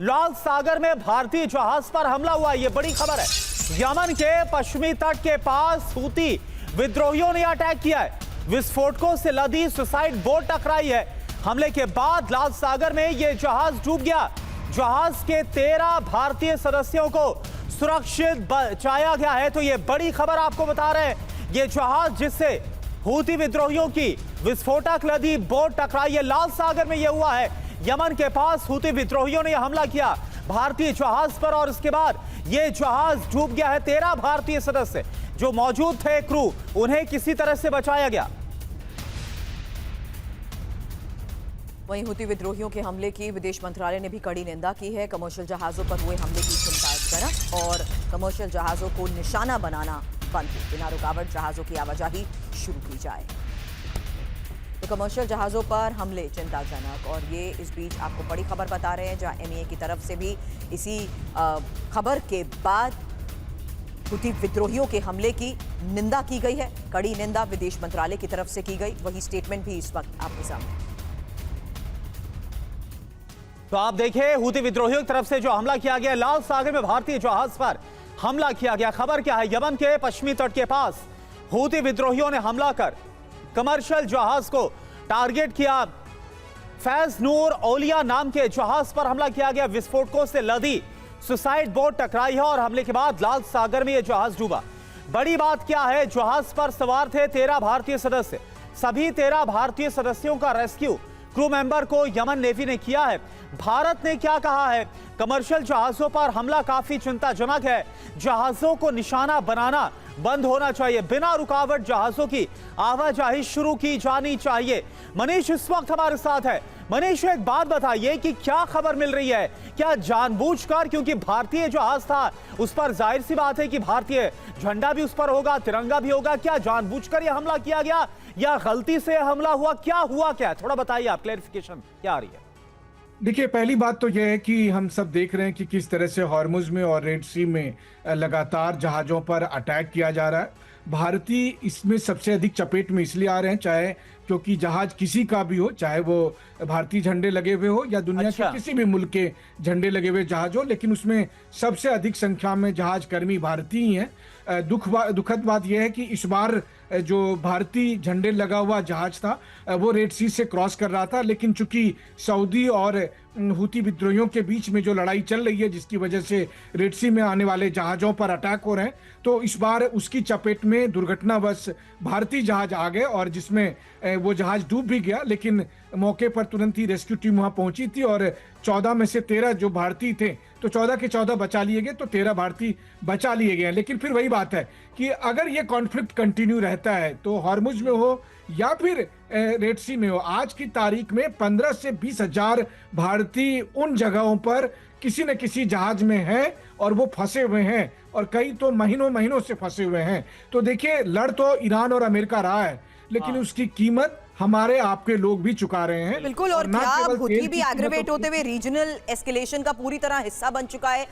लाल सागर में भारतीय जहाज पर हमला हुआ। यह बड़ी खबर है। यमन के पश्चिमी तट के पास हूती विद्रोहियों ने अटैक किया है। विस्फोटकों से लदी सुसाइड बोट टकराई है। हमले के बाद लाल सागर में यह जहाज डूब गया। जहाज के 13 भारतीय सदस्यों को सुरक्षित बचाया गया है। तो यह बड़ी खबर आपको बता रहे हैं। यह जहाज जिससे हूती विद्रोहियों की विस्फोटक लदी बोट टकराई है, लाल सागर में यह हुआ है। यमन के पास हूती विद्रोहियों ने हमला किया भारतीय जहाज पर और इसके बाद यह जहाज डूब गया है। 13 भारतीय सदस्य जो मौजूद थे, क्रू, उन्हें किसी तरह से बचाया गया। वहीं हूती विद्रोहियों के हमले की विदेश मंत्रालय ने भी कड़ी निंदा की है। कमर्शियल जहाजों पर हुए हमले की चिंता करा और कमर्शियल जहाजों को निशाना बनाना बंद हो, बिना रुकावट जहाजों की आवाजाही शुरू की जाए। तो कमर्शियल जहाजों पर हमले चिंताजनक, और ये इस बीच आपको बड़ी खबर बता रहे हैं जहां एमईए की तरफ से भी इसी खबर के बाद हूती विद्रोहियों के हमले की निंदा की गई है। कड़ी निंदा विदेश मंत्रालय की तरफ से की गई। वही स्टेटमेंट भी इस वक्त आपके सामने। तो आप देखिए, हूती विद्रोहियों की तरफ से जो हमला किया गया, लाल सागर में भारतीय जहाज पर हमला किया गया। खबर क्या है? यमन के पश्चिमी तट के पास हूती विद्रोहियों ने हमला कर कमर्शियल जहाज को टारगेट किया। फैज नूर ओलिया नाम के जहाज पर हमला किया गया। विस्फोटकों से लदी सुसाइड बोट टकराई है और हमले के बाद लाल सागर में यह जहाज डूबा। बड़ी बात क्या है? जहाज पर सवार थे 13 भारतीय सदस्य। सभी 13 भारतीय सदस्यों का रेस्क्यू क्रू मेंबर को यमन नेवी ने किया है। भारत ने क्या कहा है? कमर्शियल जहाजों पर हमला काफी चिंताजनक है। जहाजों को निशाना बनाना बंद होना चाहिए। बिना रुकावट जहाजों की आवाजाही शुरू की जानी चाहिए। मनीष इस वक्त हमारे साथ है। मनीष, एक बात बताइए कि क्या खबर मिल रही है? क्या जानबूझकर, क्योंकि भारतीय जहाज था, उस पर जाहिर सी बात है कि भारतीय झंडा भी उस पर होगा, तिरंगा भी होगा, क्या जानबूझकर यह हमला किया गया या गलती से हमला हुआ? क्या हुआ, क्या थोड़ा बताइए आप, क्लैरिफिकेशन क्या आ रही है? देखिए, पहली बात तो यह है कि हम सब देख रहे हैं कि किस तरह से हॉर्मुज में और रेड सी में लगातार जहाज़ों पर अटैक किया जा रहा है। भारतीय इसमें सबसे अधिक चपेट में इसलिए आ रहे हैं, चाहे क्योंकि जहाज किसी का भी हो, चाहे वो भारतीय झंडे लगे हुए हो या दुनिया के किसी भी मुल्क के झंडे लगे हुए जहाज हो, लेकिन उसमें सबसे अधिक संख्या में जहाज कर्मी भारतीय ही हैं। दुखद बात यह है कि इस बार जो भारतीय झंडे लगा हुआ जहाज था वो रेड सी से क्रॉस कर रहा था, लेकिन चूंकि सऊदी और हूती विद्रोहियों के बीच में जो लड़ाई चल रही है, जिसकी वजह से रेड सी में आने वाले जहाजों पर अटैक हो रहे हैं, तो इस बार उसकी चपेट में दुर्घटनावश भारतीय जहाज आ गए और जिसमें वो जहाज डूब भी गया। लेकिन मौके पर तुरंत ही रेस्क्यू टीम वहां पहुंची थी और 14 में से 13 जो भारतीय थे, तो 14 के 14 बचा लिए गए, तो 13 भारतीय बचा लिए गए। लेकिन फिर वही बात है कि अगर ये कॉन्फ्लिक्ट कंटिन्यू रहता है, तो हॉर्मुज में हो या फिर रेड सी में हो, आज की तारीख में 15 से 20 हजार भारतीय उन जगहों पर किसी न किसी जहाज में हैं और वो फंसे हुए हैं, और कई तो महीनों से फंसे हुए हैं। तो देखिए, लड़ तो ईरान और अमेरिका रहा है, लेकिन उसकी कीमत हमारे आपके लोग भी चुका रहे हैं। बिल्कुल, और क्या हूती भी एग्रेवेट होते हुए रीजनल एस्केलेशन का पूरी तरह हिस्सा बन चुका है?